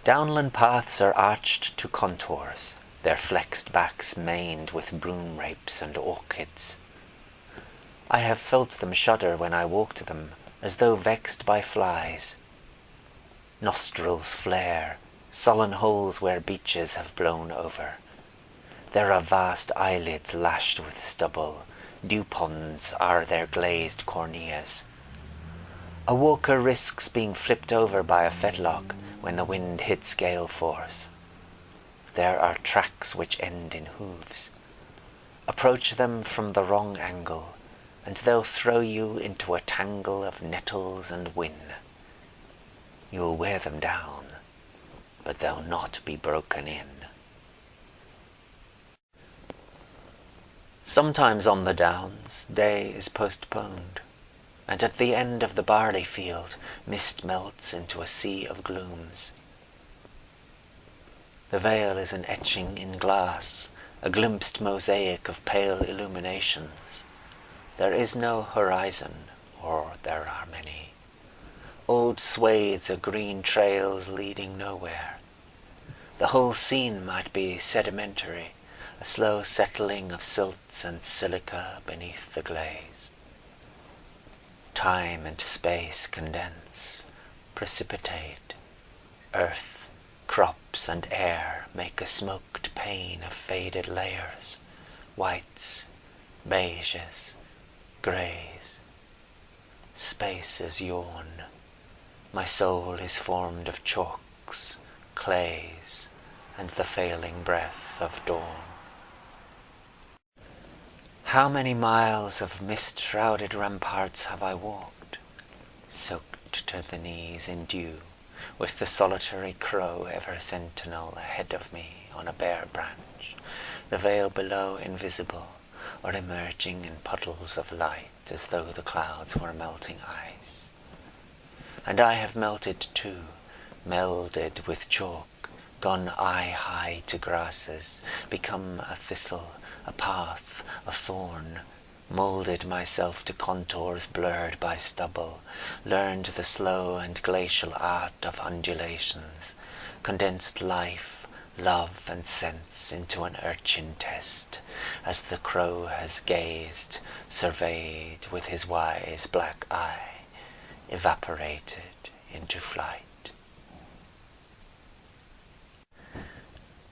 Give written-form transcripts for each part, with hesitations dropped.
Downland paths are arched to contours, their flexed backs maned with broom rapes and orchids. I have felt them shudder when I walked them, as though vexed by flies. Nostrils flare, sullen holes where beeches have blown over. There are vast eyelids lashed with stubble, dew ponds are their glazed corneas. A walker risks being flipped over by a fetlock when the wind hits gale force. There are tracks which end in hooves. Approach them from the wrong angle, and they'll throw you into a tangle of nettles and whin. You'll wear them down, but they'll not be broken in. Sometimes on the downs, day is postponed, and at the end of the barley field, mist melts into a sea of glooms. The vale is an etching in glass, a glimpsed mosaic of pale illuminations. There is no horizon, or there are many. Old swathes of green trails leading nowhere. The whole scene might be sedimentary, a slow settling of silts and silica beneath the glaze. Time and space condense, precipitate. Earth, crops, and air make a smoked pane of faded layers, whites, beiges, greys. Spaces yawn. My soul is formed of chalks, clays, and the failing breath of dawn. How many miles of mist-shrouded ramparts have I walked, soaked to the knees in dew, with the solitary crow ever sentinel ahead of me on a bare branch, the vale below invisible, or emerging in puddles of light as though the clouds were melting ice. And I have melted too, melded with chalk, gone eye-high to grasses, become a thistle, a path, a thorn, moulded myself to contours blurred by stubble, learned the slow and glacial art of undulations, condensed life, love, and sense into an urchin test, as the crow has gazed, surveyed with his wise black eye, evaporated into flight.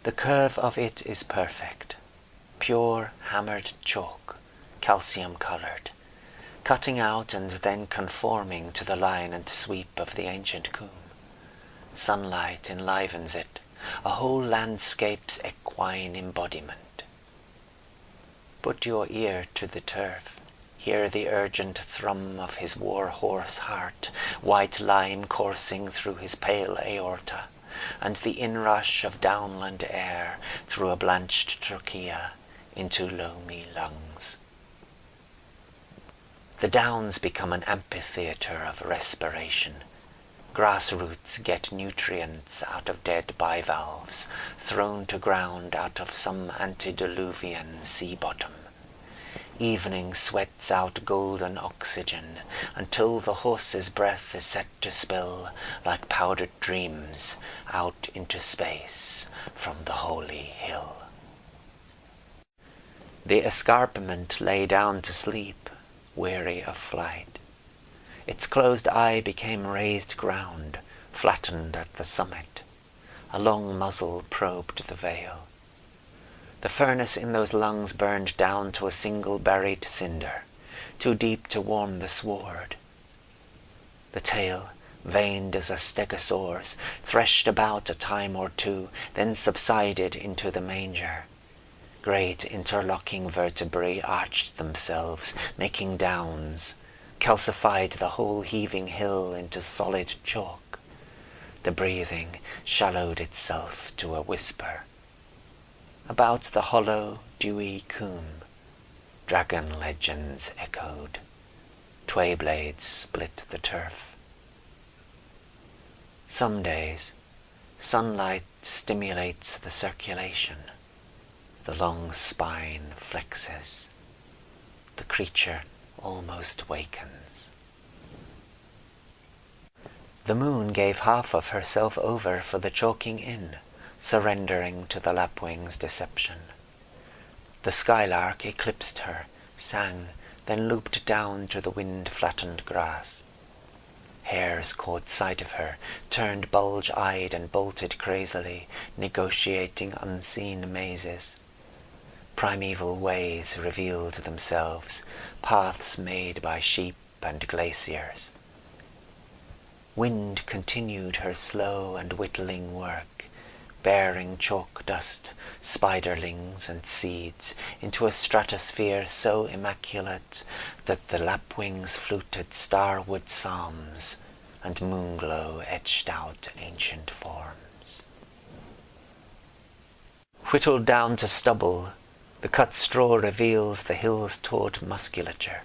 The curve of it is perfect, pure hammered chalk, calcium-coloured, cutting out and then conforming to the line and sweep of the ancient combe. Sunlight enlivens it, a whole landscape's equine embodiment. Put your ear to the turf, hear the urgent thrum of his war-horse heart, white lime coursing through his pale aorta, and the inrush of downland air through a blanched trachea into loamy lungs. The downs become an amphitheatre of respiration. Grassroots get nutrients out of dead bivalves, thrown to ground out of some antediluvian sea bottom. Evening sweats out golden oxygen, until the horse's breath is set to spill, like powdered dreams, out into space from the holy hill. The escarpment lay down to sleep, weary of flight. Its closed eye became raised ground, flattened at the summit. A long muzzle probed the vale. The furnace in those lungs burned down to a single buried cinder, too deep to warm the sward. The tail, veined as a stegosaur's, threshed about a time or two, then subsided into the manger. Great interlocking vertebrae arched themselves, making downs, calcified the whole heaving hill into solid chalk. The breathing shallowed itself to a whisper. About the hollow, dewy combe, dragon legends echoed. Tway blades split the turf. Some days, sunlight stimulates the circulation. The long spine flexes. The creature almost wakens. The moon gave half of herself over for the chalking in, surrendering to the lapwing's deception. The skylark eclipsed her, sang, then looped down to the wind-flattened grass. Hares caught sight of her, turned bulge-eyed and bolted crazily, negotiating unseen mazes. Primeval ways revealed themselves, paths made by sheep and glaciers. Wind continued her slow and whittling work, bearing chalk dust, spiderlings and seeds into a stratosphere so immaculate that the lapwings fluted starwood psalms and moonglow etched out ancient forms. Whittled down to stubble, the cut straw reveals the hill's taut musculature,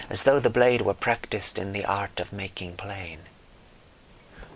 as though the blade were practiced in the art of making plain.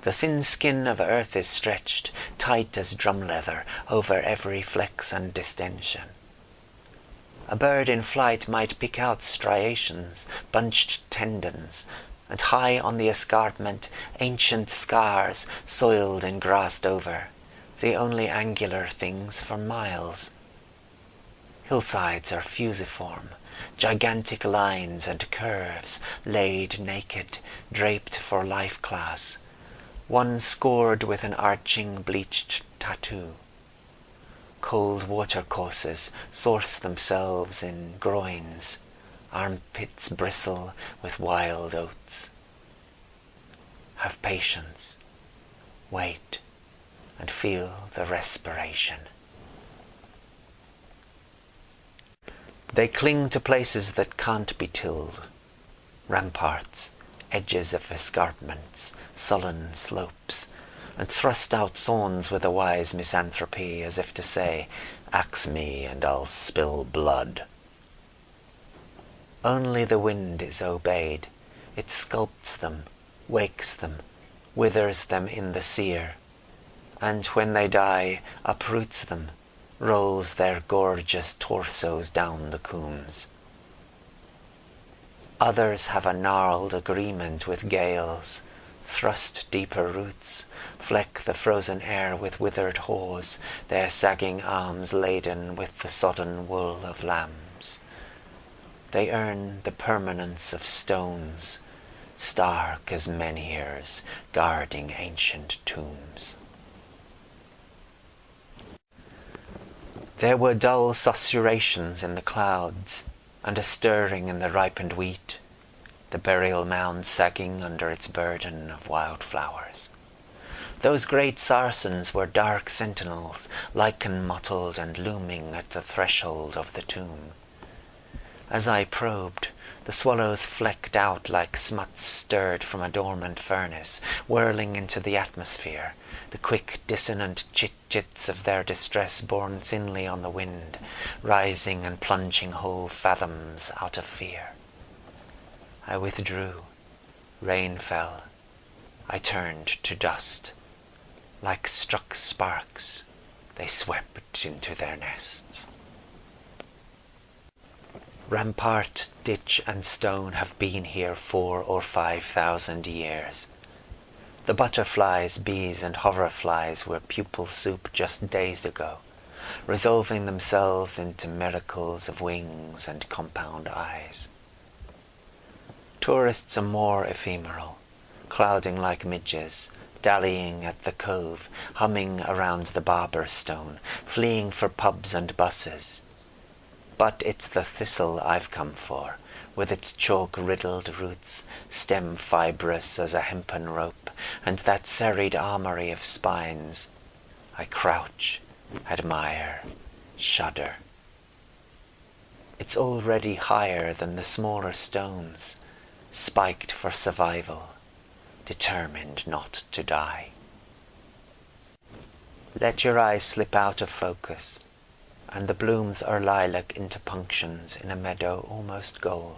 The thin skin of earth is stretched, tight as drum leather, over every flex and distension. A bird in flight might pick out striations, bunched tendons, and high on the escarpment, ancient scars, soiled and grassed over, the only angular things for miles. Hillsides are fusiform, gigantic lines and curves, laid naked, draped for life class, one scored with an arching bleached tattoo. Cold watercourses source themselves in groins, armpits bristle with wild oats. Have patience, wait, and feel the respiration. They cling to places that can't be tilled, ramparts, edges of escarpments, sullen slopes, and thrust out thorns with a wise misanthropy, as if to say, "Axe me and I'll spill blood." Only the wind is obeyed. It sculpts them, wakes them, withers them in the sear, and when they die, uproots them, rolls their gorgeous torsos down the coombs. Others have a gnarled agreement with gales, thrust deeper roots, fleck the frozen air with withered haws, their sagging arms laden with the sodden wool of lambs. They earn the permanence of stones, stark as menhirs guarding ancient tombs. There were dull susurrations in the clouds, and a stirring in the ripened wheat, the burial mound sagging under its burden of wild flowers. Those great sarsens were dark sentinels, lichen-mottled and looming at the threshold of the tomb. As I probed, the swallows flecked out like smuts stirred from a dormant furnace, whirling into the atmosphere, the quick dissonant chit-chits of their distress borne thinly on the wind, rising and plunging whole fathoms out of fear. I withdrew. Rain fell. I turned to dust. Like struck sparks, they swept into their nests. Rampart, ditch, and stone have been here 4,000 or 5,000 years. The butterflies, bees, and hoverflies were pupil soup just days ago, resolving themselves into miracles of wings and compound eyes. Tourists are more ephemeral, clouding like midges, dallying at the cove, humming around the barber stone, fleeing for pubs and buses. But it's the thistle I've come for, with its chalk-riddled roots, stem fibrous as a hempen rope, and that serried armory of spines. I crouch, admire, shudder. It's already higher than the smaller stones, spiked for survival, determined not to die. Let your eyes slip out of focus, and the blooms are lilac interpunctions in a meadow almost gold.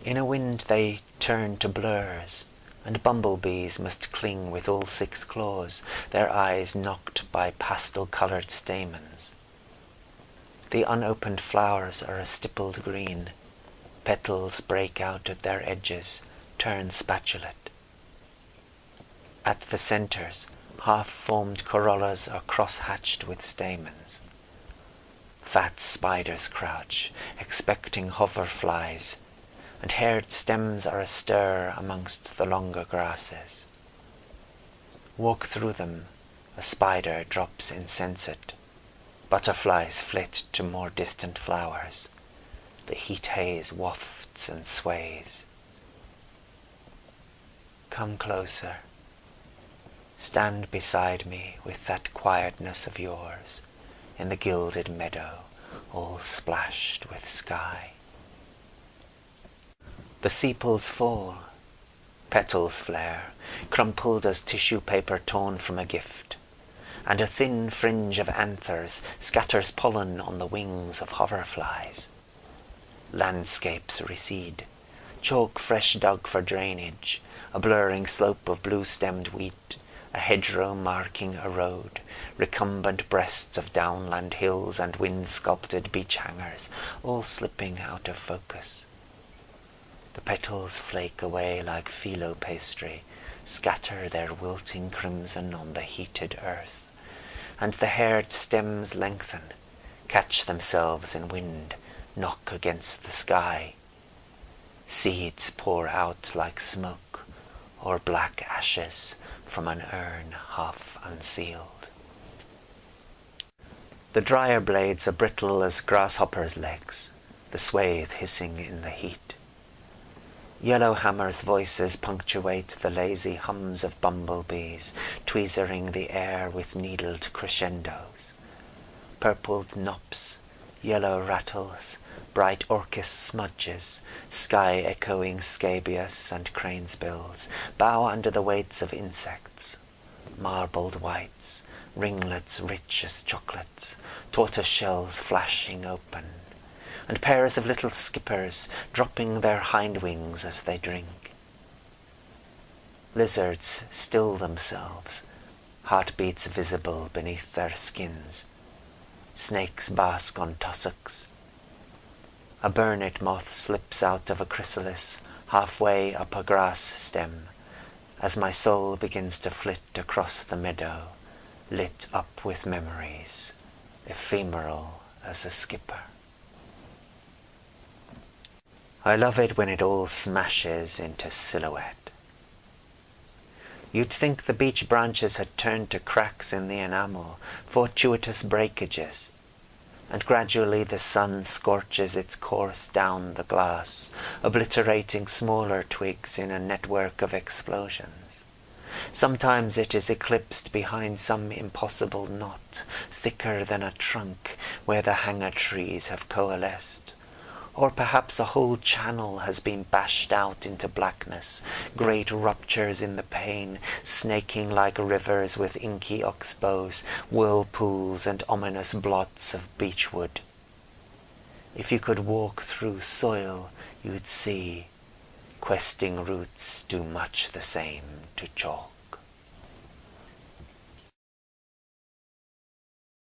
In a wind they turn to blurs, and bumblebees must cling with all 6 claws, their eyes knocked by pastel-coloured stamens. The unopened flowers are a stippled green. Petals break out at their edges, turn spatulate. At the centres, half-formed corollas are cross-hatched with stamens. Fat spiders crouch, expecting hoverflies, and haired stems are astir amongst the longer grasses. Walk through them, a spider drops insensate. Butterflies flit to more distant flowers. The heat haze wafts and sways. Come closer. Stand beside me with that quietness of yours, in the gilded meadow, all splashed with sky. The sepals fall, petals flare, crumpled as tissue paper torn from a gift, and a thin fringe of anthers scatters pollen on the wings of hoverflies. Landscapes recede, chalk fresh dug for drainage, a blurring slope of blue-stemmed wheat, a hedgerow marking a road, recumbent breasts of downland hills and wind-sculpted beach hangers, all slipping out of focus. The petals flake away like phyllo pastry, scatter their wilting crimson on the heated earth, and the haired stems lengthen, catch themselves in wind, knock against the sky. Seeds pour out like smoke, or black ashes from an urn half unsealed. The drier blades are brittle as grasshoppers' legs, the swathe hissing in the heat. Yellowhammer's voices punctuate the lazy hums of bumblebees, tweezering the air with needled crescendos. Purpled nops, yellow rattles, bright orchis smudges, sky-echoing scabious and cranesbills bow under the weights of insects. Marbled whites, ringlets rich as chocolates, tortoise shells flashing open, and pairs of little skippers dropping their hind wings as they drink. Lizards still themselves, heartbeats visible beneath their skins. Snakes bask on tussocks. A burnet moth slips out of a chrysalis halfway up a grass stem, as my soul begins to flit across the meadow, lit up with memories, ephemeral as a skipper. I love it when it all smashes into silhouette. You'd think the beech branches had turned to cracks in the enamel, fortuitous breakages, and gradually the sun scorches its course down the glass, obliterating smaller twigs in a network of explosions. Sometimes it is eclipsed behind some impossible knot, thicker than a trunk, where the hanger trees have coalesced. Or perhaps a whole channel has been bashed out into blackness, great ruptures in the pane, snaking like rivers with inky oxbows, whirlpools and ominous blots of beechwood. If you could walk through soil, you'd see questing roots do much the same to chalk.